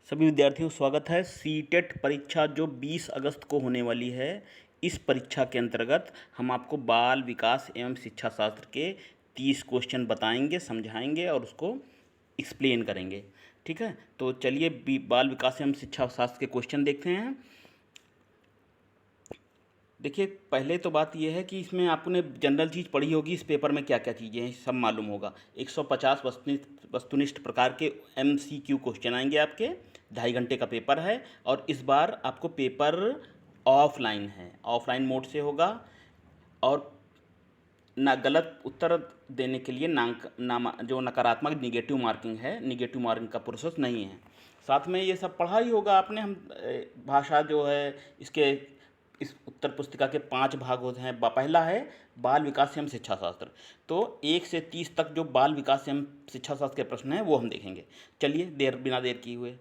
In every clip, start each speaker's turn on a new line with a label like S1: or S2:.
S1: सभी विद्यार्थियों को स्वागत है। सीटेट परीक्षा जो 20 अगस्त को होने वाली है, इस परीक्षा के अंतर्गत हम आपको बाल विकास एवं शिक्षा शास्त्र के 30 क्वेश्चन बताएंगे, समझाएंगे और उसको एक्सप्लेन करेंगे। ठीक है, तो चलिए बाल विकास एवं शिक्षा शास्त्र के क्वेश्चन देखते हैं। देखिए, पहले तो बात यह है कि इसमें आपने जनरल चीज़ पढ़ी होगी, इस पेपर में क्या क्या चीज़ें हैं सब मालूम होगा। 150 वस्तुनिष्ठ प्रकार के MCQ क्वेश्चन आएंगे आपके। 2.5 घंटे का पेपर है और इस बार आपको पेपर ऑफलाइन है, ऑफलाइन मोड से होगा। और ना गलत उत्तर देने के लिए जो नकारात्मक निगेटिव मार्किंग है, निगेटिव मार्किंग का प्रोसेस नहीं है। साथ में ये सब पढ़ा ही होगा आपने। हम भाषा जो है इसके इस उत्तर पुस्तिका के 5 भाग होते हैं। पहला है बाल विकास एवं शिक्षा शास्त्र। तो 1 से 30 तक जो बाल विकास एवं शिक्षा शास्त्र के प्रश्न हैं वो हम देखेंगे। चलिए बिना देर किए हुए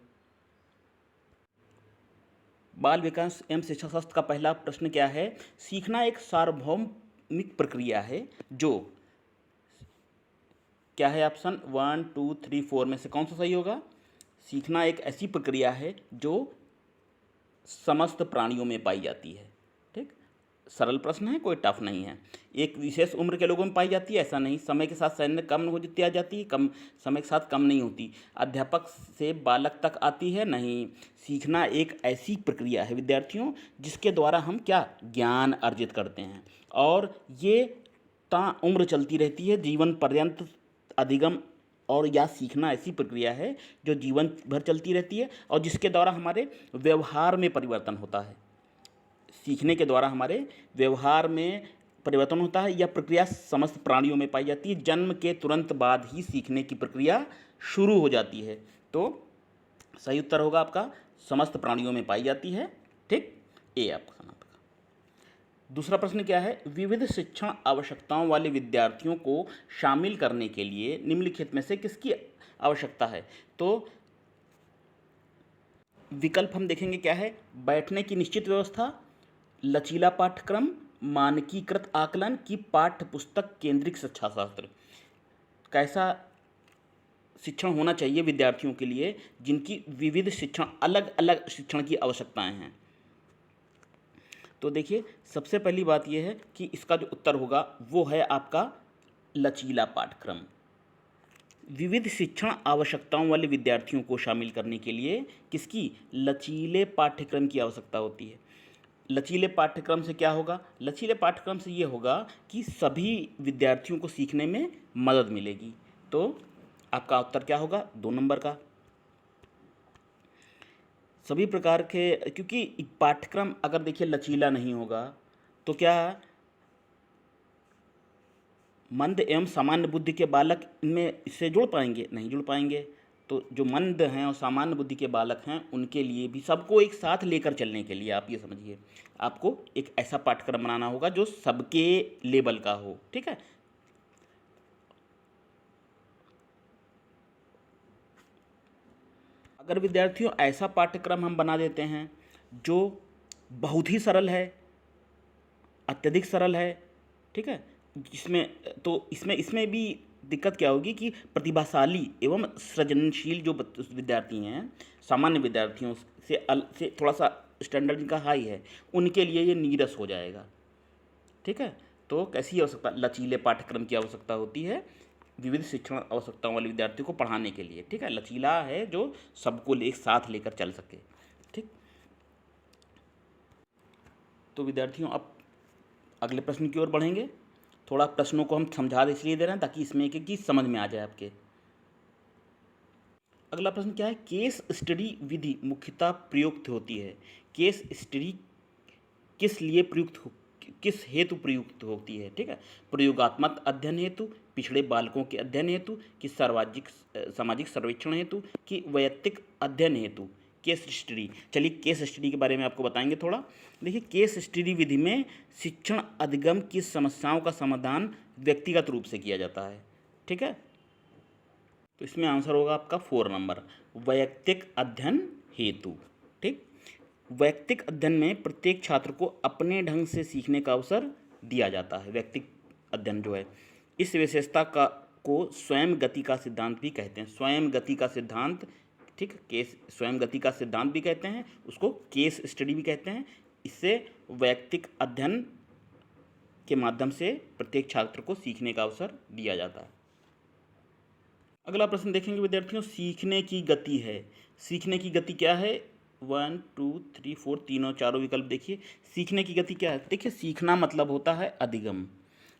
S1: बाल विकास एवं शिक्षा शास्त्र का पहला प्रश्न क्या है। सीखना एक सार्वभौमिक प्रक्रिया है जो क्या है। ऑप्शन 1, 2, 3, 4 में से कौन सा सही होगा। सीखना एक ऐसी प्रक्रिया है जो समस्त प्राणियों में पाई जाती है। ठीक, सरल प्रश्न है, कोई टफ नहीं है। एक विशेष उम्र के लोगों में पाई जाती है ऐसा नहीं। समय के साथ सैन्य कम होती आ जाती है, कम समय के साथ कम नहीं होती। अध्यापक से बालक तक आती है नहीं। सीखना एक ऐसी प्रक्रिया है विद्यार्थियों जिसके द्वारा हम क्या ज्ञान अर्जित करते हैं और ये उम्र चलती रहती है, जीवन पर्यंत अधिगम। और या सीखना ऐसी प्रक्रिया है जो जीवन भर चलती रहती है और जिसके द्वारा हमारे व्यवहार में परिवर्तन होता है। सीखने के द्वारा हमारे व्यवहार में परिवर्तन होता है। यह प्रक्रिया समस्त प्राणियों में पाई जाती है। जन्म के तुरंत बाद ही सीखने की प्रक्रिया शुरू हो जाती है। तो सही उत्तर होगा आपका समस्त प्राणियों में पाई जाती है। ठीक, ए आपका नाम। दूसरा प्रश्न क्या है। विविध शिक्षण आवश्यकताओं वाले विद्यार्थियों को शामिल करने के लिए निम्नलिखित में से किसकी आवश्यकता है। तो विकल्प हम देखेंगे क्या है। बैठने की निश्चित व्यवस्था, लचीला पाठ्यक्रम, मानकीकृत आकलन की पाठ्य पुस्तक केंद्रित शिक्षा शास्त्र। कैसा शिक्षण होना चाहिए विद्यार्थियों के लिए जिनकी विविध शिक्षण, अलग अलग शिक्षण की आवश्यकताएं हैं। तो देखिए, सबसे पहली बात यह है कि इसका जो उत्तर होगा वो है आपका लचीला पाठ्यक्रम। विविध शिक्षण आवश्यकताओं वाले विद्यार्थियों को शामिल करने के लिए किसकी, लचीले पाठ्यक्रम की आवश्यकता होती है। लचीले पाठ्यक्रम से क्या होगा। लचीले पाठ्यक्रम से ये होगा कि सभी विद्यार्थियों को सीखने में मदद मिलेगी। तो आपका उत्तर क्या होगा, 2 नंबर का। सभी प्रकार के, क्योंकि पाठ्यक्रम अगर देखिए लचीला नहीं होगा तो क्या मंद एवं सामान्य बुद्धि के बालक इनमें इससे जुड़ पाएंगे, नहीं जुड़ पाएंगे। तो जो मंद हैं और सामान्य बुद्धि के बालक हैं उनके लिए भी, सबको एक साथ लेकर चलने के लिए आप ये समझिए आपको एक ऐसा पाठ्यक्रम बनाना होगा जो सबके लेवल का हो। ठीक है, अगर विद्यार्थियों ऐसा पाठ्यक्रम हम बना देते हैं जो बहुत ही सरल है, अत्यधिक सरल है, ठीक है, जिसमें तो इसमें इसमें भी दिक्कत क्या होगी कि प्रतिभाशाली एवं सृजनशील जो विद्यार्थी हैं, सामान्य विद्यार्थियों से थोड़ा सा स्टैंडर्ड इनका हाई है, उनके लिए ये नीरस हो जाएगा। ठीक है, तो कैसी आवश्यकता, लचीले पाठ्यक्रम की आवश्यकता होती है विविध शिक्षण आवश्यकताओं वाले विद्यार्थियों को पढ़ाने के लिए। ठीक है, लचीला है जो सबको एक साथ लेकर चल सके। ठीक, तो विद्यार्थियों अब अगले प्रश्न की ओर बढ़ेंगे। थोड़ा प्रश्नों को हम समझा इसलिए दे रहे हैं ताकि इसमें एक एक चीज़ समझ में आ जाए आपके। अगला प्रश्न क्या है। केस स्टडी विधि मुख्यतः प्रयुक्त होती है। केस स्टडी किस लिए प्रयुक्त हो, किस हेतु प्रयुक्त होती है। ठीक है, प्रयोगात्मक अध्ययन हेतु, पिछड़े बालकों के अध्ययन हेतु, कि सामाजिक सर्वेक्षण हेतु, कि वैयक्तिक अध्ययन हेतु। केस स्टडी, चलिए केस स्टडी के बारे में आपको बताएंगे थोड़ा। देखिए, केस स्टडी विधि में शिक्षण अधिगम की समस्याओं का समाधान व्यक्तिगत रूप से किया जाता है। ठीक है, तो इसमें आंसर होगा आपका 4 नंबर, वैयक्तिक अध्ययन हेतु। ठीक, वैयक्तिक अध्ययन में प्रत्येक छात्र को अपने ढंग से सीखने का अवसर दिया जाता है। वैयक्तिक अध्ययन जो है, इस विशेषता को स्वयं गति का सिद्धांत भी कहते हैं। स्वयं गति का सिद्धांत ठीक, केस स्वयं गति का सिद्धांत भी कहते हैं, उसको केस स्टडी भी कहते हैं। इससे वैयक्तिक अध्ययन के माध्यम से प्रत्येक छात्र को सीखने का अवसर दिया जाता है। अगला प्रश्न देखेंगे विद्यार्थियों, सीखने की गति है। सीखने की गति क्या है? 1 2 3 4 तीनों चारों विकल्प देखिए। सीखने की गति क्या है? देखिए, सीखना मतलब होता है अधिगम।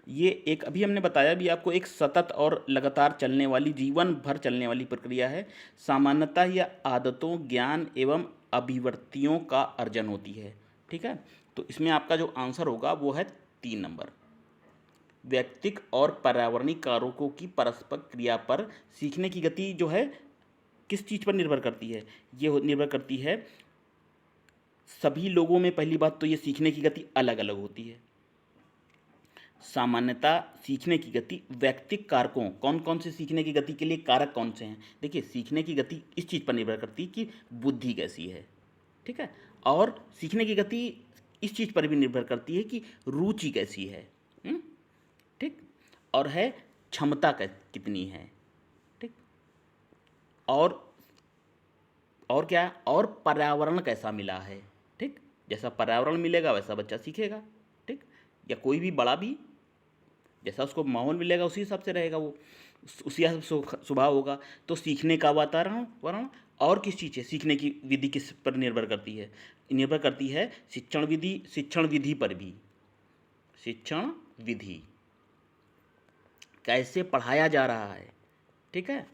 S1: ये एक अभी हमने बताया भी आपको, एक सतत और लगातार चलने वाली, जीवन भर चलने वाली प्रक्रिया है। सामान्यतः यह आदतों, ज्ञान एवं अभिव्यक्तियों का अर्जन होती है। ठीक है, तो इसमें आपका जो आंसर होगा वो है 3 नंबर। व्यक्तिक और पर्यावरणीय कारकों की परस्पर क्रिया पर सीखने की गति जो है किस चीज़ पर निर्भर करती है? ये निर्भर करती है सभी लोगों में। पहली बात तो ये सीखने की गति अलग अलग होती है। सामान्यतः सीखने की गति व्यक्तिक कारकों, कौन कौन से सीखने की गति के लिए कारक कौन से हैं? देखिए, सीखने की गति इस चीज़ पर निर्भर करती है कि बुद्धि कैसी है। ठीक है, और सीखने की गति इस चीज़ पर भी निर्भर करती है कि रुचि कैसी है। ठीक, और है क्षमता कितनी है। ठीक, और क्या, और पर्यावरण कैसा मिला है। ठीक, जैसा पर्यावरण मिलेगा वैसा बच्चा सीखेगा। ठीक, या कोई भी बड़ा भी जैसा उसको माहौल मिलेगा उसी हिसाब से रहेगा, वो उसी हिसाब से स्वभाव होगा। तो सीखने का वातावरण और किस चीज़ है, सीखने की विधि किस पर निर्भर करती है? निर्भर करती है शिक्षण विधि पर भी। शिक्षण विधि कैसे पढ़ाया जा रहा है। ठीक है,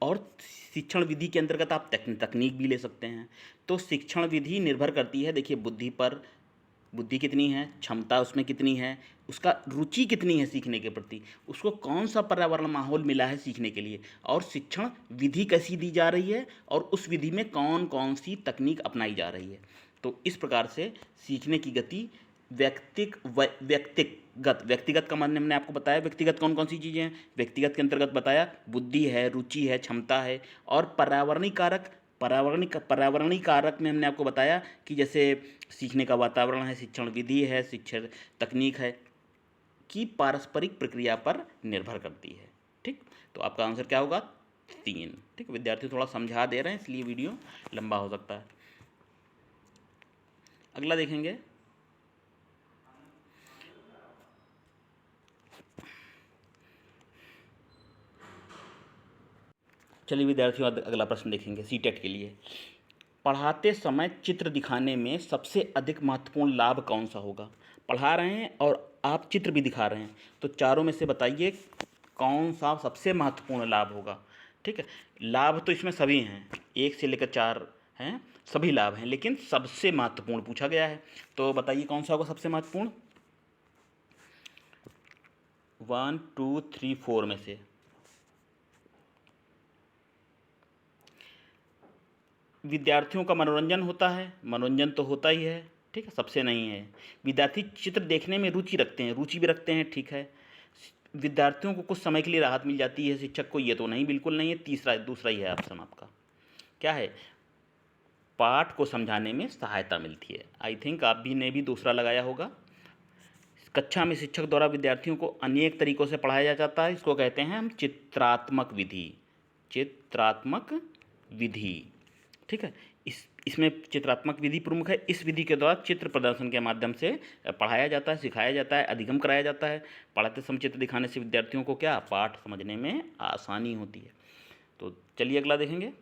S1: और शिक्षण विधि के अंतर्गत आप तकनीक भी ले सकते हैं। तो शिक्षण विधि निर्भर करती है, देखिए, बुद्धि पर। बुद्धि कितनी है, क्षमता उसमें कितनी है, उसका रुचि कितनी है सीखने के प्रति, उसको कौन सा पर्यावरण माहौल मिला है सीखने के लिए, और शिक्षण विधि कैसी दी जा रही है, और उस विधि में कौन कौन सी तकनीक अपनाई जा रही है। तो इस प्रकार से सीखने की गति व्यक्तिगत का माने हमने आपको बताया, व्यक्तिगत कौन कौन सी चीज़ें हैं। व्यक्तिगत के अंतर्गत बताया बुद्धि है, रुचि है, क्षमता है। और पर्यावरणीय कारक में हमने आपको बताया कि जैसे सीखने का वातावरण है, शिक्षण विधि है, शिक्षण तकनीक है, की पारस्परिक प्रक्रिया पर निर्भर करती है। ठीक, तो आपका आंसर क्या होगा? 3। ठीक, विद्यार्थी थोड़ा समझा दे रहे हैं इसलिए वीडियो लंबा हो सकता है। अगला देखेंगे, चलिए विद्यार्थियों अगला प्रश्न देखेंगे सीटेट के लिए। पढ़ाते समय चित्र दिखाने में सबसे अधिक महत्वपूर्ण लाभ कौन सा होगा? पढ़ा रहे हैं और आप चित्र भी दिखा रहे हैं, तो चारों में से बताइए कौन सा सबसे महत्वपूर्ण लाभ होगा। ठीक है, लाभ तो इसमें सभी हैं, 1 से लेकर 4 हैं, सभी लाभ हैं, लेकिन सबसे महत्वपूर्ण पूछा गया है। तो बताइए कौन सा होगा सबसे महत्वपूर्ण? 1 2 3 4 में से। विद्यार्थियों का मनोरंजन होता है, मनोरंजन तो होता ही है। ठीक है, सबसे नहीं है। विद्यार्थी चित्र देखने में रुचि रखते हैं, रुचि भी रखते हैं। ठीक है, विद्यार्थियों को कुछ समय के लिए राहत मिल जाती है, शिक्षक को ये तो नहीं, बिल्कुल नहीं है। दूसरा ही है ऑप्शन आपका, क्या है? पाठ को समझाने में सहायता मिलती है। आई थिंक आप भी ने भी दूसरा लगाया होगा। कक्षा में शिक्षक द्वारा विद्यार्थियों को अनेक तरीक़ों से पढ़ाया जाता है, इसको कहते हैं हम चित्रात्मक विधि। चित्रात्मक विधि, ठीक है, इसमें चित्रात्मक विधि प्रमुख है। इस विधि के द्वारा चित्र प्रदर्शन के माध्यम से पढ़ाया जाता है, सिखाया जाता है, अधिगम कराया जाता है। पढ़ाते समय चित्र दिखाने से विद्यार्थियों को क्या, पाठ समझने में आसानी होती है। तो चलिए अगला देखेंगे।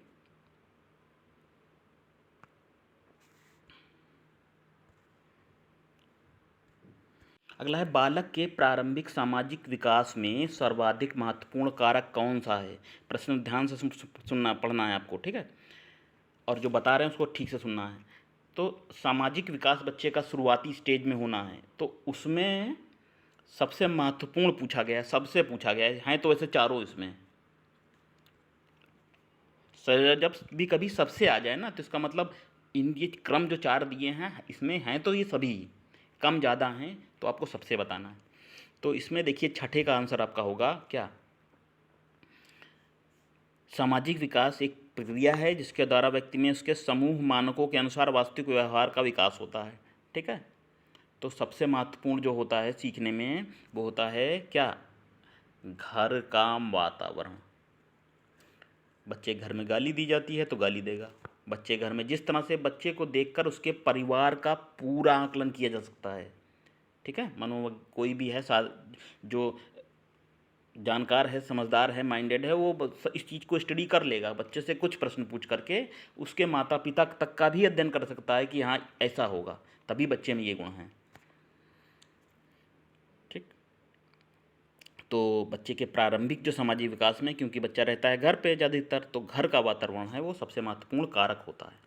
S1: अगला है, बालक के प्रारंभिक सामाजिक विकास में सर्वाधिक महत्वपूर्ण कारक कौन सा है? प्रश्न ध्यान से सुनना, पढ़ना है आपको। ठीक है, और जो बता रहे हैं उसको ठीक से सुनना है। तो सामाजिक विकास बच्चे का शुरुआती स्टेज में होना है, तो उसमें सबसे महत्वपूर्ण पूछा गया है, सबसे पूछा गया है तो वैसे चारों इसमें। जब भी कभी सबसे आ जाए ना, तो इसका मतलब इन ये क्रम जो 4 दिए हैं इसमें हैं तो ये सभी, कम ज़्यादा हैं तो आपको सबसे बताना है। तो इसमें देखिए छठे का आंसर आपका होगा क्या? सामाजिक विकास एक प्रक्रिया है जिसके द्वारा व्यक्ति में उसके समूह मानकों के अनुसार वास्तविक व्यवहार का विकास होता है। ठीक है, तो सबसे महत्वपूर्ण जो होता है सीखने में वो होता है क्या? घर का वातावरण। बच्चे घर में गाली दी जाती है तो गाली देगा। बच्चे घर में जिस तरह से बच्चे को देखकर उसके परिवार का पूरा आकलन किया जा सकता है, ठीक है। मानो कोई भी है जो जानकार है, समझदार है, माइंडेड है, वो इस चीज़ को स्टडी कर लेगा। बच्चे से कुछ प्रश्न पूछ करके उसके माता पिता तक का भी अध्ययन कर सकता है कि हाँ ऐसा होगा, तभी बच्चे में ये गुण हैं, ठीक। तो बच्चे के प्रारंभिक जो सामाजिक विकास में, क्योंकि बच्चा रहता है घर पे ज़्यादातर, तो घर का वातावरण है वो सबसे महत्वपूर्ण कारक होता है।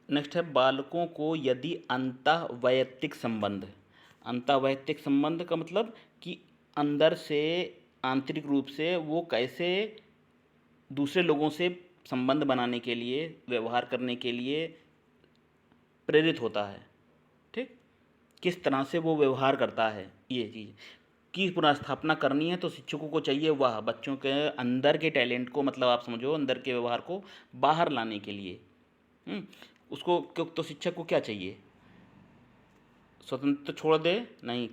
S1: नेक्स्ट है, बालकों को यदि अंतःवैयक्तिक संबंध का मतलब कि अंदर से, आंतरिक रूप से वो कैसे दूसरे लोगों से संबंध बनाने के लिए, व्यवहार करने के लिए प्रेरित होता है, ठीक। किस तरह से वो व्यवहार करता है, ये चीज़ की पुनर्स्थापना करनी है, तो शिक्षकों को चाहिए वह बच्चों के अंदर के टैलेंट को, मतलब आप समझो अंदर के व्यवहार को बाहर लाने के लिए। उसको तो शिक्षक को क्या चाहिए, स्वतंत्र छोड़ दे नहीं,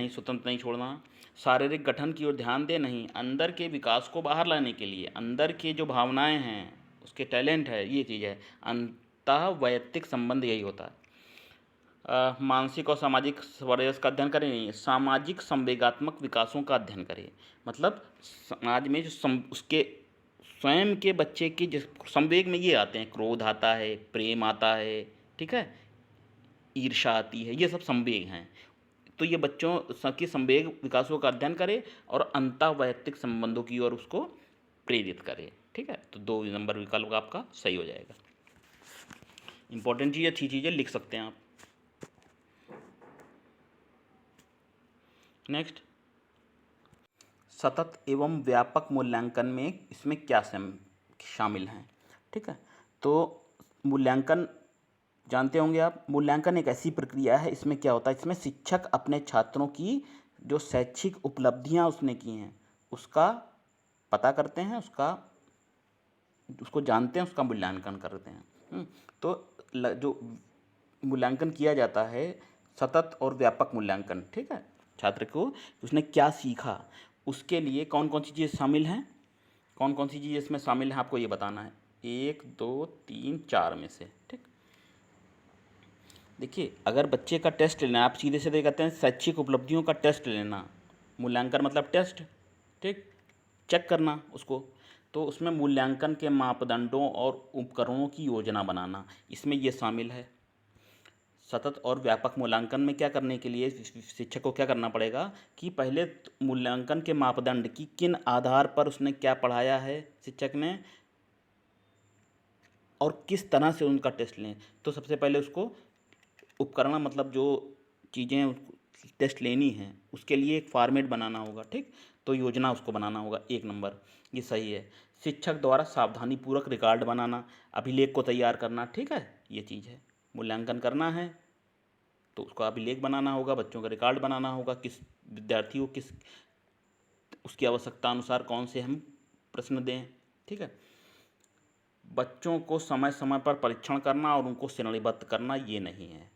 S1: स्वतंत्र नहीं छोड़ना। शारीरिक गठन की ओर ध्यान दे नहीं, अंदर के विकास को बाहर लाने के लिए, अंदर के जो भावनाएं हैं, उसके टैलेंट है, ये चीज़ है। अंतः वैयक्तिक संबंध यही होता है। मानसिक और सामाजिक वयस का अध्ययन करें नहीं, सामाजिक संवेगात्मक विकासों का अध्ययन करें। मतलब समाज में जो उसके स्वयं के बच्चे की जिस संवेग में ये आते हैं, क्रोध आता है, प्रेम आता है, ठीक है, ईर्ष्या आती है, ये सब संवेग हैं। तो ये बच्चों की संवेग विकासों का अध्ययन करे और अंतःवैयक्तिक संबंधों की ओर उसको प्रेरित करे, ठीक है। तो 2 नंबर विकल्प आपका सही हो जाएगा। इंपॉर्टेंट चीज़, अच्छी चीज़ें लिख सकते हैं आप। नेक्स्ट, सतत एवं व्यापक मूल्यांकन में इसमें क्या शामिल हैं, ठीक है। तो मूल्यांकन जानते होंगे आप, मूल्यांकन एक ऐसी प्रक्रिया है, इसमें क्या होता है, इसमें शिक्षक अपने छात्रों की जो शैक्षिक उपलब्धियां उसने की हैं उसका पता करते हैं, उसको जानते हैं, उसका मूल्यांकन करते हैं। तो जो मूल्यांकन किया जाता है, सतत और व्यापक मूल्यांकन, ठीक है। छात्र को उसने क्या सीखा, उसके लिए कौन कौन सी चीज़ शामिल हैं, कौन कौन सी चीज़ इसमें शामिल है, आपको ये बताना है, 1 2 3 4 में से, ठीक। देखिए, अगर बच्चे का टेस्ट लेना, आप सीधे सीधे कहते हैं शैक्षिक उपलब्धियों का टेस्ट लेना, मूल्यांकन मतलब टेस्ट, ठीक, चेक करना उसको, तो उसमें मूल्यांकन के मापदंडों और उपकरणों की योजना बनाना, इसमें ये शामिल है। सतत और व्यापक मूल्यांकन में क्या करने के लिए शिक्षक को क्या करना पड़ेगा कि पहले मूल्यांकन के मापदंड की किन आधार पर उसने क्या पढ़ाया है शिक्षक ने, और किस तरह से उनका टेस्ट लें। तो सबसे पहले उसको उपकरण, मतलब जो चीज़ें टेस्ट लेनी हैं उसके लिए एक फॉर्मेट बनाना होगा, ठीक। तो योजना उसको बनाना होगा, 1 नंबर, ये सही है। शिक्षक द्वारा सावधानीपूर्वक रिकॉर्ड बनाना, अभिलेख को तैयार करना, ठीक है, ये चीज़ है। मूल्यांकन करना है तो उसका अभिलेख बनाना होगा, बच्चों का रिकॉर्ड बनाना होगा, किस विद्यार्थी को किस उसकी आवश्यकता अनुसार कौन से हम प्रश्न दें, ठीक है। बच्चों को समय समय पर परीक्षण करना और उनको श्रेणीबद्ध करना, ये नहीं है।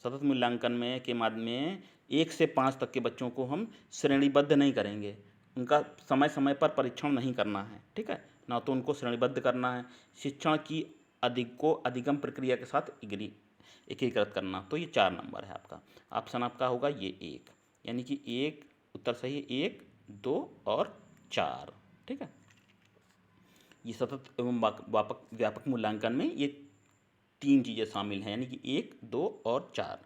S1: सतत मूल्यांकन में के माध्यम में 1 से 5 तक के बच्चों को हम श्रेणीबद्ध नहीं करेंगे, उनका समय समय पर परीक्षण नहीं करना है, ठीक है, ना तो उनको श्रेणीबद्ध करना है। शिक्षण की अधिगम प्रक्रिया के साथ एकीकृत करना, तो ये 4 नंबर है आपका। ऑप्शन आपका होगा ये 1, यानी कि 1 उत्तर सही है, 1 2 और 4, ठीक है। ये सतत एवं व्यापक मूल्यांकन में ये 3 चीज़ें शामिल हैं, यानी कि 1 2 और 4।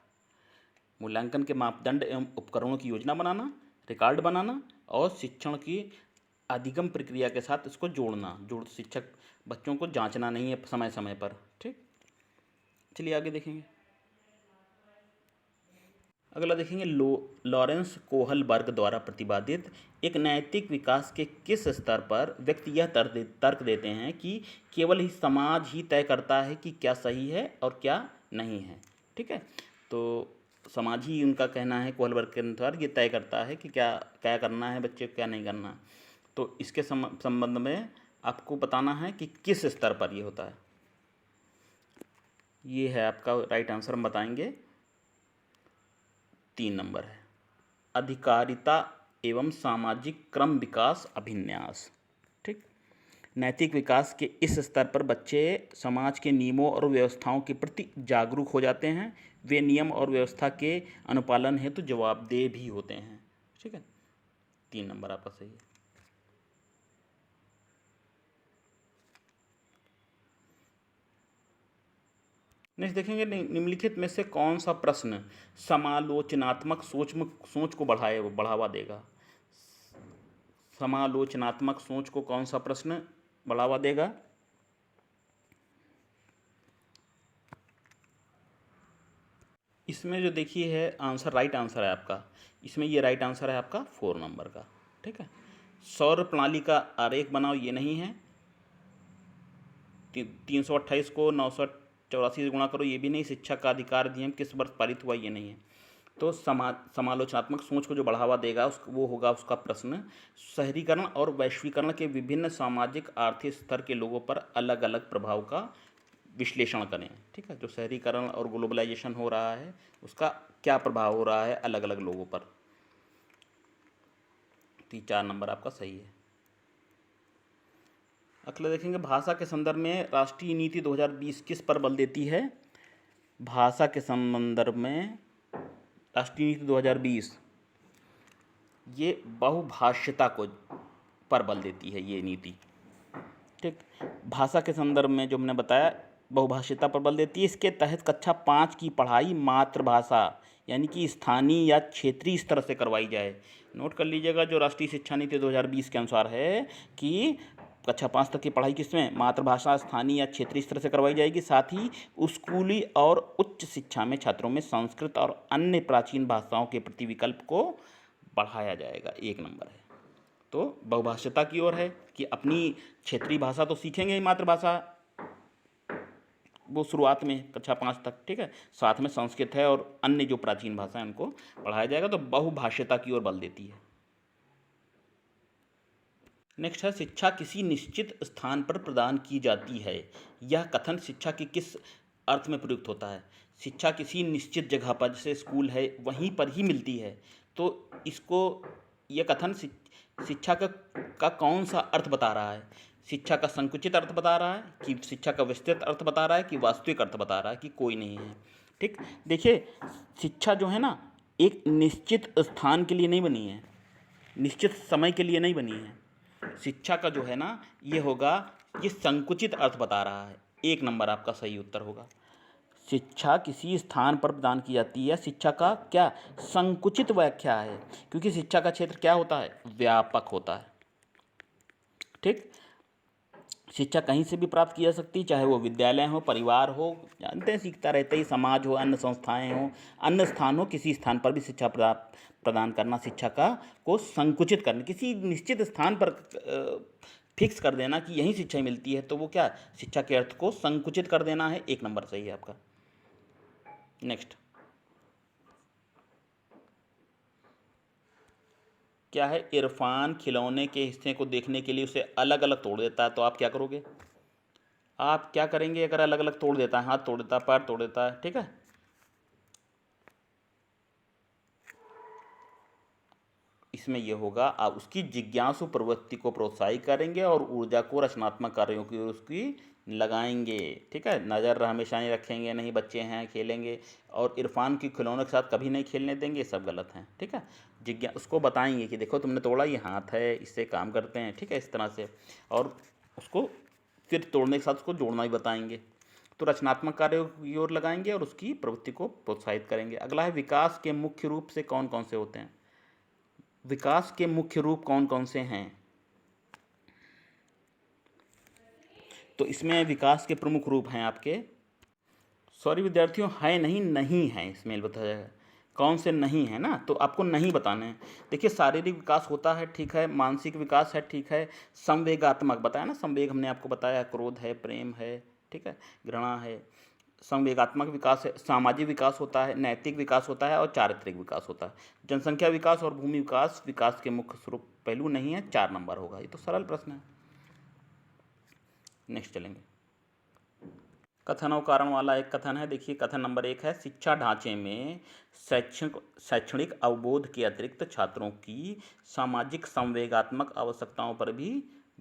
S1: मूल्यांकन के मापदंड एवं उपकरणों की योजना बनाना, रिकॉर्ड बनाना और शिक्षण की अधिगम प्रक्रिया के साथ इसको जोड़ शिक्षक बच्चों को जांचना नहीं है समय समय पर, ठीक। चलिए आगे देखेंगे। अगला देखेंगे, लॉरेंस कोहलबर्ग द्वारा प्रतिपादित एक नैतिक विकास के किस स्तर पर व्यक्ति यह तर्क देते हैं कि केवल ही समाज ही तय करता है कि क्या सही है और क्या नहीं है, ठीक है। तो समाज ही, उनका कहना है कोहलबर्ग के अनुसार, ये तय करता है कि क्या क्या करना है बच्चे को, क्या नहीं करना है। तो इसके संबंध में आपको बताना है कि किस स्तर पर ये होता है। ये है आपका राइट आंसर, हम बताएंगे 3 नंबर है। अधिकारिता एवं सामाजिक क्रम विकास अभिन्यास। ठीक। नैतिक विकास के इस स्तर पर बच्चे समाज के नियमों और व्यवस्थाओं के प्रति जागरूक हो जाते हैं। वे नियम और व्यवस्था के अनुपालन हेतु जवाबदेह भी होते हैं। ठीक है, 3 नंबर आपका सही है। नेक्स्ट देखेंगे, निम्नलिखित में से कौन सा प्रश्न समालोचनात्मक सोच को बढ़ावा देगा। समालोचनात्मक सोच को कौन सा प्रश्न बढ़ावा देगा। इसमें जो देखिए है आंसर, राइट आंसर है आपका, इसमें ये राइट आंसर है आपका 4 नंबर का। ठीक है, सौर प्रणाली का आरेख बनाओ, ये नहीं है। 328 को 984 से गुणा करो, ये भी नहीं। शिक्षा का अधिकार अधिनियम किस वर्ष पारित हुआ, ये नहीं है। तो समालोचनात्मक सोच को जो बढ़ावा देगा वो होगा उसका प्रश्न, शहरीकरण और वैश्वीकरण के विभिन्न सामाजिक आर्थिक स्तर के लोगों पर अलग अलग प्रभाव का विश्लेषण करें। ठीक है, जो शहरीकरण और ग्लोबलाइजेशन हो रहा है उसका क्या प्रभाव हो रहा है अलग अलग लोगों पर। 4 नंबर आपका सही है। अगला देखेंगे, भाषा के संदर्भ में राष्ट्रीय नीति 2020 किस पर बल देती है। भाषा के संदर्भ में राष्ट्रीय नीति 2020 ये बहुभाषिता को पर बल देती है ये नीति। ठीक, भाषा के संदर्भ में जो हमने बताया बहुभाषिता पर बल देती है। इसके तहत कक्षा 5 की पढ़ाई मातृभाषा यानी कि स्थानीय या क्षेत्रीय स्तर से करवाई जाए। नोट कर लीजिएगा, जो राष्ट्रीय शिक्षा नीति 2020 के अनुसार है कि कक्षा 5 तक की पढ़ाई किसमें, मातृभाषा, स्थानीय या क्षेत्रीय स्तर से करवाई जाएगी। साथ ही स्कूली और उच्च शिक्षा में छात्रों में संस्कृत और अन्य प्राचीन भाषाओं के प्रति विकल्प को बढ़ाया जाएगा। 1 नंबर है। तो बहुभाषिता की ओर है कि अपनी क्षेत्रीय भाषा तो सीखेंगे ही, मातृभाषा वो शुरुआत में कक्षा 5 तक। ठीक है, साथ में संस्कृत है और अन्य जो प्राचीन भाषा है उनको पढ़ाया जाएगा। तो बहुभाषिता की ओर बल देती है। नेक्स्ट है, शिक्षा किसी निश्चित स्थान पर प्रदान की जाती है। यह कथन शिक्षा के किस अर्थ में प्रयुक्त होता है। शिक्षा किसी निश्चित जगह पर, जैसे स्कूल है वहीं पर ही मिलती है, तो इसको यह कथन शिक्षा का कौन सा अर्थ बता रहा है। शिक्षा का संकुचित अर्थ बता रहा है कि शिक्षा का विस्तृत अर्थ बता रहा है कि वास्तविक अर्थ बता रहा है कि कोई नहीं है। ठीक, देखिए शिक्षा जो है ना एक निश्चित स्थान के लिए नहीं बनी है, निश्चित समय के लिए नहीं बनी है। शिक्षा का जो है ना ये होगा, ये संकुचित अर्थ बता रहा है। 1 नंबर आपका सही उत्तर होगा। शिक्षा किसी स्थान पर प्रदान की जाती है, शिक्षा का क्या संकुचित व्याख्या है, क्योंकि शिक्षा का क्षेत्र क्या होता है, व्यापक होता है। ठीक, शिक्षा कहीं से भी प्राप्त की जा सकती है, चाहे वो विद्यालय हो, परिवार हो, जानते हैं सीखता रहता ही, समाज हो, अन्य संस्थाएं हो, अन्य स्थान हो, किसी स्थान पर भी शिक्षा प्रदान करना, शिक्षा का को संकुचित करना, किसी निश्चित स्थान पर फिक्स कर देना कि यहीं शिक्षा मिलती है, तो वो क्या शिक्षा के अर्थ को संकुचित कर देना है। 1 नंबर सही है आपका। नेक्स्ट क्या है, इरफान खिलौने के हिस्से को देखने के लिए उसे अलग अलग तोड़ देता है, तो आप क्या करोगे, आप क्या करेंगे अगर अलग अलग तोड़ देता है, हाथ तोड़ देता है, पैर तोड़ देता है। ठीक है, इसमें यह होगा, आप उसकी जिज्ञासु प्रवृत्ति को प्रोत्साहित करेंगे और ऊर्जा को रचनात्मक कार्यों की उसकी लगाएंगे। ठीक है, नज़र हमेशा नहीं रखेंगे, नहीं बच्चे हैं खेलेंगे, और इरफान की खिलौनों के साथ कभी नहीं खेलने देंगे, ये सब गलत हैं। ठीक है, उसको बताएंगे कि देखो तुमने तोड़ा, ये हाथ है, इससे काम करते हैं। ठीक है, इस तरह से, और उसको फिर तोड़ने के साथ उसको जोड़ना भी बताएंगे। तो रचनात्मक कार्यों की ओर लगाएंगे और उसकी प्रवृत्ति को प्रोत्साहित करेंगे। अगला है, विकास के मुख्य रूप से कौन कौन से होते हैं। विकास के मुख्य रूप कौन कौन से हैं, तो इसमें विकास के प्रमुख रूप हैं आपके, सॉरी विद्यार्थियों, है नहीं है, इसमें बताया जाएगा कौन से नहीं है ना, तो आपको नहीं बताने हैं। देखिए शारीरिक विकास होता है, ठीक है, मानसिक विकास है, ठीक है, संवेगात्मक बताया ना, संवेग हमने आपको बताया, क्रोध है, प्रेम है, ठीक है, घृणा है, संवेगात्मक विकास है, सामाजिक विकास होता है, नैतिक विकास होता है और चारित्रिक विकास होता है। जनसंख्या विकास और भूमि विकास विकास के मुख्य स्वरूप पहलू नहीं है। 4 नंबर होगा, ये तो सरल प्रश्न है। नेक्स्ट चलेंगे, कथन और कारण वाला एक कथन है। देखिए कथन नंबर 1 है, शिक्षा ढांचे में शैक्षणिक अवबोध के अतिरिक्त छात्रों की सामाजिक संवेगात्मक आवश्यकताओं पर भी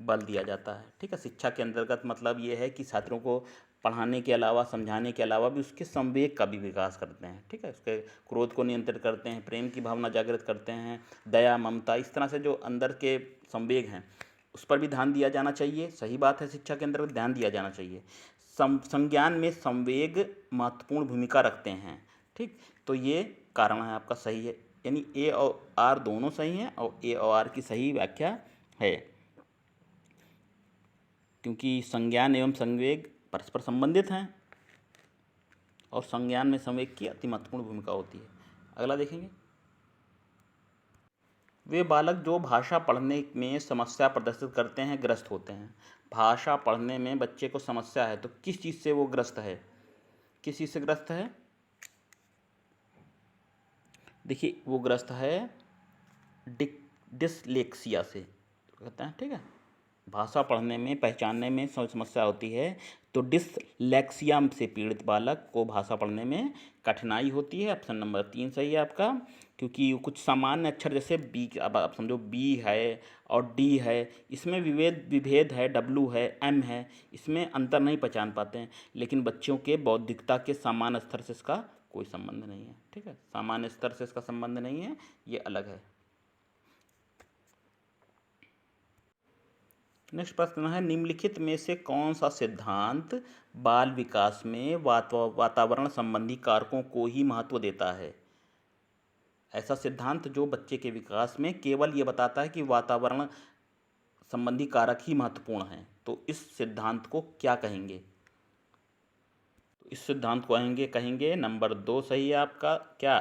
S1: बल दिया जाता है। ठीक है, शिक्षा के अंतर्गत मतलब ये है कि छात्रों को पढ़ाने के अलावा, समझाने के अलावा भी उसके संवेग का भी विकास करते हैं। ठीक है, उसके क्रोध को नियंत्रित करते हैं, प्रेम की भावना जागृत करते हैं, दया, ममता, इस तरह से जो अंदर के संवेग हैं उस पर भी ध्यान दिया जाना चाहिए। सही बात है, शिक्षा के अंतर्गत ध्यान दिया जाना चाहिए। संज्ञान में संवेग महत्वपूर्ण भूमिका रखते हैं। ठीक, तो ये कारण है आपका सही है, यानी ए और आर दोनों सही हैं और ए और आर की सही व्याख्या है, क्योंकि संज्ञान एवं संवेग परस्पर संबंधित हैं और संज्ञान में संवेग की अति महत्वपूर्ण भूमिका होती है। अगला देखेंगे, वे बालक जो भाषा पढ़ने में समस्या प्रदर्शित करते हैं ग्रस्त होते हैं। भाषा पढ़ने में बच्चे को समस्या है तो किस चीज़ से वो ग्रस्त है, किस चीज़ से ग्रस्त है? देखिए वो ग्रस्त है डिसलेक्सिया से कहते हैं। ठीक है, भाषा पढ़ने में, पहचानने में समस्या होती है तो डिसलेक्सिया से पीड़ित बालक को भाषा पढ़ने में कठिनाई होती है। ऑप्शन नंबर 3 सही है आपका, क्योंकि कुछ सामान्य अक्षर जैसे बी, अब आप समझो बी है और डी है, इसमें विभेद है, डब्लू है, एम है, इसमें अंतर नहीं पहचान पाते हैं। लेकिन बच्चों के बौद्धिकता के सामान्य स्तर से इसका कोई संबंध नहीं है। ठीक है, सामान्य स्तर से इसका संबंध नहीं है, ये अलग है। नेक्स्ट प्रश्न है, निम्नलिखित में से कौन सा सिद्धांत बाल विकास में वातावरण संबंधी कारकों को ही महत्व देता है? ऐसा सिद्धांत जो बच्चे के विकास में केवल ये बताता है कि वातावरण संबंधी कारक ही महत्वपूर्ण हैं, तो इस सिद्धांत को क्या कहेंगे? तो इस सिद्धांत को कहेंगे नंबर 2 सही है आपका, क्या?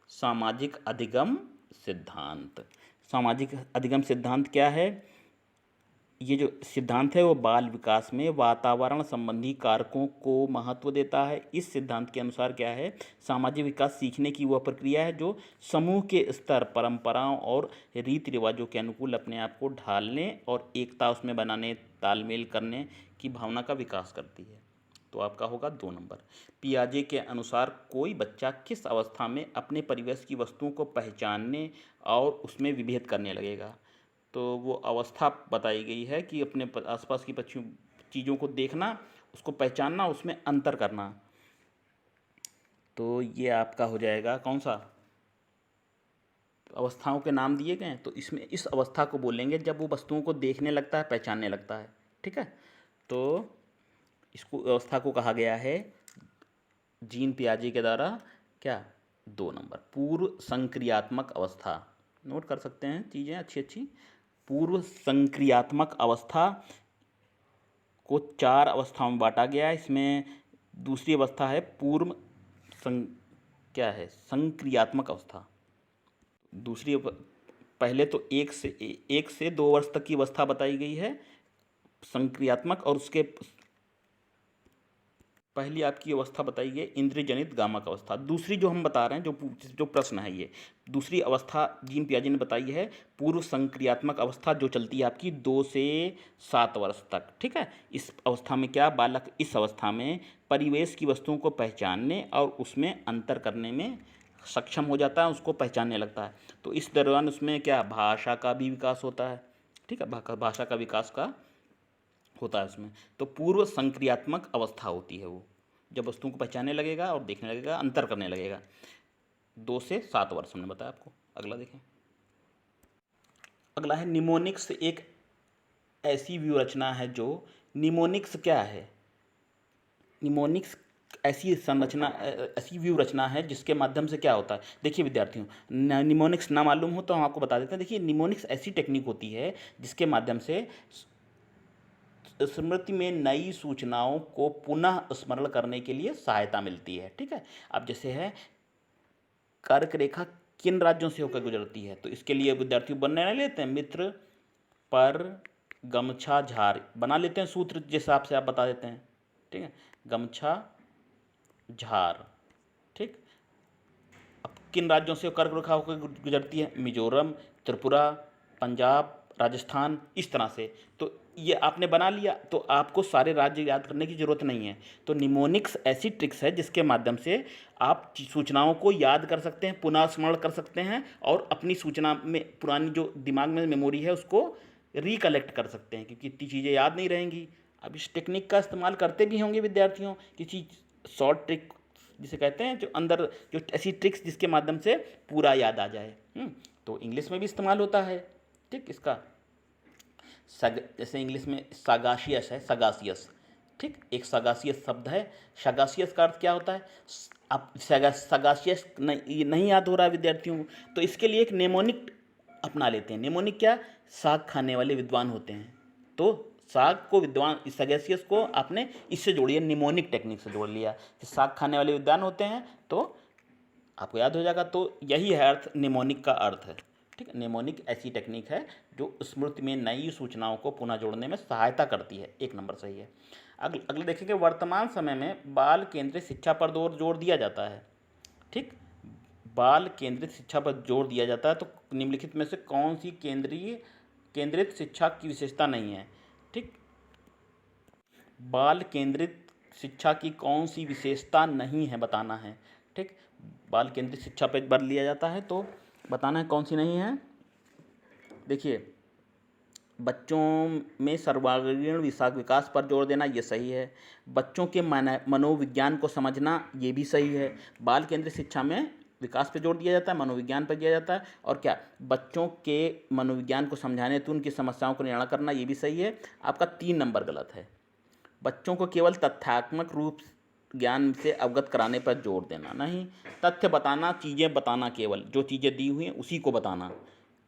S1: सामाजिक अधिगम सिद्धांत। सामाजिक अधिगम सिद्धांत क्या है? ये जो सिद्धांत है वो बाल विकास में वातावरण संबंधी कारकों को महत्व देता है। इस सिद्धांत के अनुसार क्या है, सामाजिक विकास सीखने की वह प्रक्रिया है जो समूह के स्तर, परंपराओं और रीति रिवाजों के अनुकूल अपने आप को ढालने और एकता उसमें बनाने, तालमेल करने की भावना का विकास करती है। तो आपका होगा 2 नंबर। पियाजे के अनुसार कोई बच्चा किस अवस्था में अपने परिवेश की वस्तुओं को पहचानने और उसमें विभेद करने लगेगा? तो वो अवस्था बताई गई है कि अपने आसपास की चीज़ों को देखना, उसको पहचानना, उसमें अंतर करना। तो ये आपका हो जाएगा कौन सा? अवस्थाओं के नाम दिए गए हैं, तो इसमें इस अवस्था को बोलेंगे जब वो वस्तुओं को देखने लगता है, पहचानने लगता है। ठीक है, तो इसको अवस्था को कहा गया है जीन पियाजे के द्वारा क्या? 2 नंबर, पूर्व संक्रियात्मक अवस्था। नोट कर सकते हैं चीज़ें अच्छी अच्छी। पूर्व संक्रियात्मक अवस्था को 4 अवस्थाओं में बांटा गया है। इसमें दूसरी अवस्था है क्या है? संक्रियात्मक अवस्था। दूसरी पहले तो 1 से 2 वर्ष तक की अवस्था बताई गई है संक्रियात्मक, और उसके पहली आपकी अवस्था बताई गई इंद्रिय जनित गामक अवस्था। दूसरी जो हम बता रहे हैं, जो प्रश्न है, ये दूसरी अवस्था जीन पियाजे ने बताई है पूर्व संक्रियात्मक अवस्था, जो चलती है आपकी 2 से 7 वर्ष तक। ठीक है, इस अवस्था में क्या, बालक इस अवस्था में परिवेश की वस्तुओं को पहचानने और उसमें अंतर करने में सक्षम हो जाता है, उसको पहचानने लगता है। तो इस दौरान उसमें क्या, भाषा का भी विकास होता है। ठीक है, भाषा का विकास का होता है उसमें। तो पूर्व संक्रियात्मक अवस्था होती है वो, जब वस्तुओं को पहचानने लगेगा और देखने लगेगा, अंतर करने लगेगा। 2 से 7 वर्ष हमने बताया आपको। अगला देखें, अगला है निमोनिक्स। एक ऐसी व्यूहरचना है जो, निमोनिक्स क्या है? निमोनिक्स ऐसी संरचना, ऐसी व्यूहरचना है जिसके माध्यम से क्या होता है। देखिए विद्यार्थियों, निमोनिक्स ना मालूम हो तो हम आपको बता देते हैं। देखिए निमोनिक्स ऐसी टेक्निक होती है जिसके माध्यम से स्मृति में नई सूचनाओं को पुनः स्मरण करने के लिए सहायता मिलती है। ठीक है, अब जैसे है कर्क रेखा किन राज्यों से होकर गुजरती है, तो इसके लिए विद्यार्थी बनने लेते हैं मित्र पर गमछा झार, बना लेते हैं सूत्र जिस हिसाब से आप बता देते हैं। ठीक है, गमछा झार। ठीक, अब किन राज्यों से कर्क रेखा होकर गुजरती है? मिजोरम, त्रिपुरा, पंजाब, राजस्थान, इस तरह से। तो ये आपने बना लिया तो आपको सारे राज्य याद करने की ज़रूरत नहीं है। तो निमोनिक्स ऐसी ट्रिक्स है जिसके माध्यम से आप सूचनाओं को याद कर सकते हैं, पुनः स्मरण कर सकते हैं और अपनी सूचना में पुरानी जो दिमाग में मेमोरी है उसको रिकलेक्ट कर सकते हैं, क्योंकि इतनी चीज़ें याद नहीं रहेंगी। अब इस टेक्निक का इस्तेमाल करते भी होंगे विद्यार्थियों, किसी शॉर्ट ट्रिक जिसे कहते हैं, जो अंदर जो ऐसी ट्रिक्स जिसके माध्यम से पूरा याद आ जाए। तो इंग्लिश में भी इस्तेमाल होता है। ठीक, इसका जैसे इंग्लिश में सगाशियस है, सगासियस। ठीक, एक सगासियस शब्द है। सगासियस का अर्थ क्या होता है? आप सगासियस नहीं याद हो रहा है विद्यार्थियों को, तो इसके लिए एक नेमोनिक अपना लेते हैं। नेमोनिक क्या? साग खाने वाले विद्वान होते हैं। तो साग को विद्वान, इस सगेसियस को आपने इससे जोड़िए, निमोनिक टेक्निक से जोड़ लिया कि साग खाने वाले विद्वान होते हैं, तो आपको याद हो जाएगा। तो यही है अर्थ, निमोनिक का अर्थ है। ठीक, निमोनिक ऐसी टेक्निक है जो स्मृति में नई सूचनाओं को पुनः जोड़ने में सहायता करती है। एक नंबर सही है। अगले देखेंगे, वर्तमान समय में बाल केंद्रित शिक्षा पर जोर दिया जाता है। ठीक, बाल केंद्रित शिक्षा पर जोर दिया जाता है, तो निम्नलिखित में से कौन सी केंद्रित शिक्षा की विशेषता नहीं है? ठीक, बाल केंद्रित शिक्षा की कौन सी विशेषता नहीं है बताना है। ठीक, बाल केंद्रित शिक्षा पर बल लिया जाता है तो बताना है कौन सी नहीं है। देखिए, बच्चों में सर्वांगीण विकास पर जोर देना, ये सही है। बच्चों के मनोविज्ञान को समझना, ये भी सही है। बाल केंद्रित शिक्षा में विकास पर जोर दिया जाता है, मनोविज्ञान पर दिया जाता है। और क्या, बच्चों के मनोविज्ञान को समझाने तो उनकी समस्याओं को निराकरण करना, ये भी सही है। आपका 3 नंबर गलत है। बच्चों को केवल तथ्यात्मक रूप ज्ञान से अवगत कराने पर जोर देना, नहीं। तथ्य बताना, चीज़ें बताना, केवल जो चीज़ें दी हुई हैं उसी को बताना,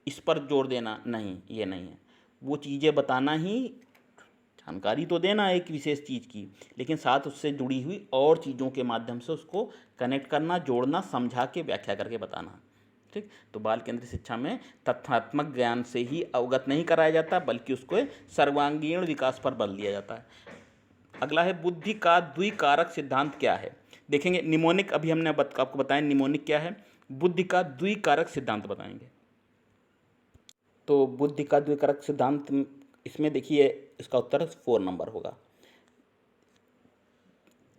S1: इस पर जोर देना नहीं, ये नहीं है। वो चीज़ें बताना ही, जानकारी तो देना एक विशेष चीज़ की, लेकिन साथ उससे जुड़ी हुई और चीज़ों के माध्यम से उसको कनेक्ट करना, जोड़ना, समझा के व्याख्या करके बताना। ठीक, तो बाल केंद्रित शिक्षा में तथ्यात्मक ज्ञान से ही अवगत नहीं कराया जाता, बल्कि उसको सर्वांगीण विकास पर बल दिया जाता है। अगला है, बुद्धि का द्विकारक सिद्धांत क्या है? देखेंगे, निमोनिक अभी हमने आपको बताया निमोनिक क्या है, बुद्धि का द्विकारक सिद्धांत बताएंगे। तो बुद्धि का द्विकारक सिद्धांत, इसमें देखिए इसका उत्तर 4 नंबर होगा।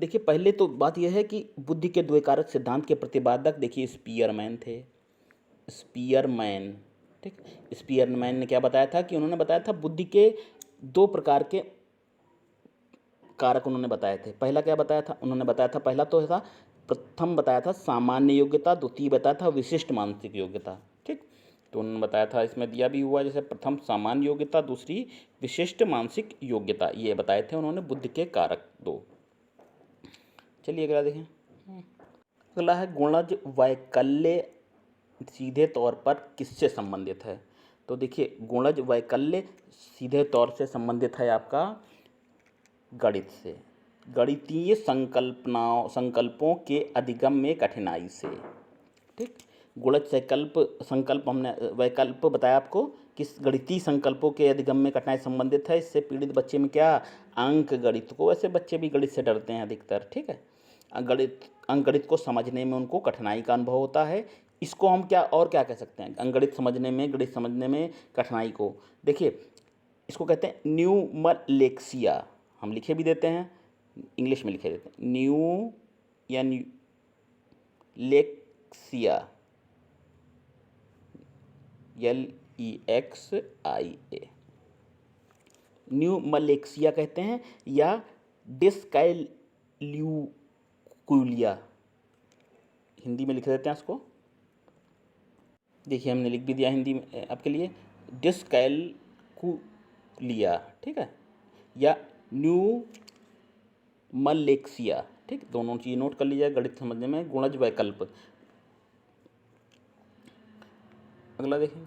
S1: देखिए, पहले तो बात यह है कि बुद्धि के द्विकारक सिद्धांत के प्रतिपादक देखिए स्पीयरमैन थे। स्पीयरमैन, ठीक, स्पीयरमैन ने क्या बताया था कि उन्होंने बताया था बुद्धि के 2 प्रकार के कारक उन्होंने बताए थे। पहला क्या बताया था? उन्होंने बताया था, पहला तो था, प्रथम बताया था सामान्य योग्यता, द्वितीय बताया था विशिष्ट मानसिक योग्यता। ठीक, तो उन्होंने बताया था, इसमें दिया भी हुआ, जैसे प्रथम सामान्य योग्यता, दूसरी विशिष्ट मानसिक योग्यता, ये बताए थे उन्होंने बुद्धि के कारक 2। चलिए अगला देखें। अगला है, गुणज वैकल्य सीधे तौर पर किससे संबंधित है? तो देखिए, गुणज वैकल्य सीधे तौर से संबंधित है आपका गणित से, गणितीय संकल्पों के अधिगम में कठिनाई से। ठीक, गुणज संकल्प हमने वैकल्प बताया आपको, किस गणितीय संकल्पों के अधिगम में कठिनाई संबंधित है। इससे पीड़ित बच्चे में क्या, अंक गणित को, वैसे बच्चे भी गणित से डरते हैं अधिकतर। ठीक है, अंकगणित को समझने में उनको कठिनाई का अनुभव होता है। इसको हम क्या कह सकते हैं, अंकगणित समझने में, गणित समझने में कठिनाई को? देखिए, इसको कहते हैं न्यूमलेक्सिया। हम लिखे भी देते हैं, इंग्लिश में लिखे देते हैं, न्यूमलेक्सिया, LEXIA, न्यूमलेक्सिया कहते हैं, या डिस्कैल्क्यूलिया, हिंदी में लिख देते हैं इसको। देखिए, हमने लिख भी दिया हिंदी में आपके लिए, डिस्कैल्क्यूलिया। ठीक है, या न्यूमलेक्सिया। ठीक, दोनों चीज़ नोट कर लीजिए गणित समझने में, गुणज वैकल्प। अगला देखेंगे,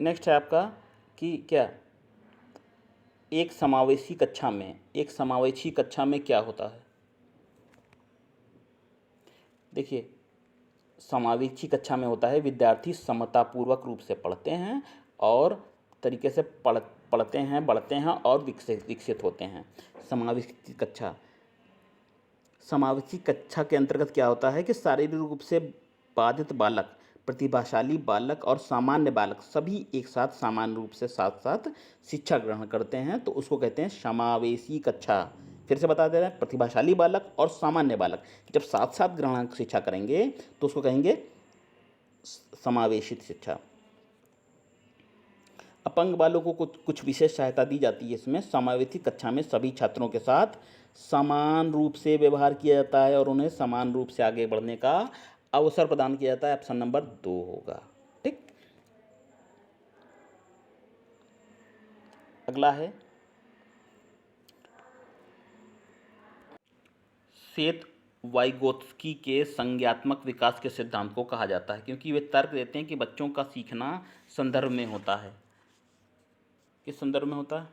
S1: नेक्स्ट है आपका कि क्या, एक समावेशी कक्षा में क्या होता है? देखिए, समावेशी कक्षा में होता है, विद्यार्थी समतापूर्वक रूप से पढ़ते हैं और तरीके से पढ़ते हैं, बढ़ते हैं और विकसित होते हैं। समावेशी कक्षा के अंतर्गत क्या होता है कि शारीरिक रूप से बाधित बालक प्रतिभाशाली बालक और सामान्य बालक सभी एक साथ समान रूप से साथ साथ शिक्षा ग्रहण करते हैं तो उसको कहते हैं समावेशी कक्षा। फिर से बता दे रहे हैं, प्रतिभाशाली बालक और सामान्य बालक जब साथ साथ ग्रहण शिक्षा करेंगे तो उसको कहेंगे समावेशित शिक्षा। अपंग बालकों को कुछ विशेष सहायता दी जाती है। इसमें समावेशी कक्षा में सभी छात्रों के साथ समान रूप से व्यवहार किया जाता है और उन्हें समान रूप से आगे बढ़ने का अवसर प्रदान किया जाता है। ऑप्शन नंबर 2 होगा। ठीक, अगला है सेत वाइगोत्स्की के संज्ञात्मक विकास के सिद्धांत को कहा जाता है, क्योंकि वे तर्क देते हैं कि बच्चों का सीखना संदर्भ में होता है। किस संदर्भ में होता है?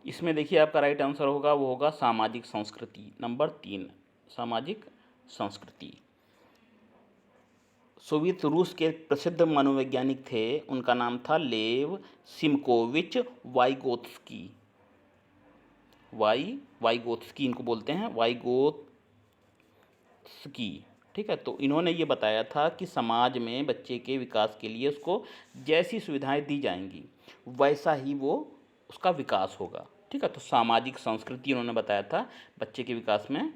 S1: इसमें देखिए आपका राइट आंसर होगा, वो होगा सामाजिक संस्कृति। नंबर 3 सामाजिक संस्कृति। सोवियत रूस के प्रसिद्ध मनोवैज्ञानिक थे, उनका नाम था लेव सिमकोविच वाइगोत्स्की। वाइगोत्स्की इनको बोलते हैं, वाइगोत्स्की। ठीक है, तो इन्होंने ये बताया था कि समाज में बच्चे के विकास के लिए उसको जैसी सुविधाएं दी जाएंगी वैसा ही वो उसका विकास होगा। ठीक है, तो सामाजिक संस्कृति उन्होंने बताया था बच्चे के विकास में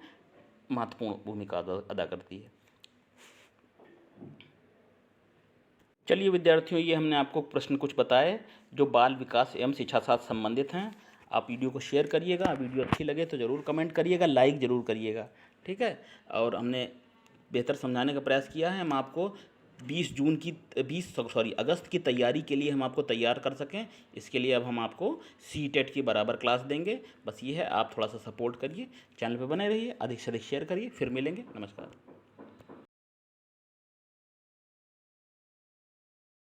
S1: महत्वपूर्ण भूमिका अदा करती है। चलिए विद्यार्थियों, ये हमने आपको प्रश्न कुछ बताए जो बाल विकास एवं शिक्षा साथ संबंधित हैं। आप वीडियो को शेयर करिएगा, वीडियो अच्छी लगे तो ज़रूर कमेंट करिएगा, लाइक ज़रूर करिएगा। ठीक है, और हमने बेहतर समझाने का प्रयास किया है। हम आपको 20 अगस्त की तैयारी के लिए हम आपको तैयार कर सकें, इसके लिए अब हम आपको CTET की बराबर क्लास देंगे। बस ये है, आप थोड़ा सा सपोर्ट करिए, चैनल पर बने रहिए, अधिक से अधिक शेयर करिए। फिर मिलेंगे, नमस्कार।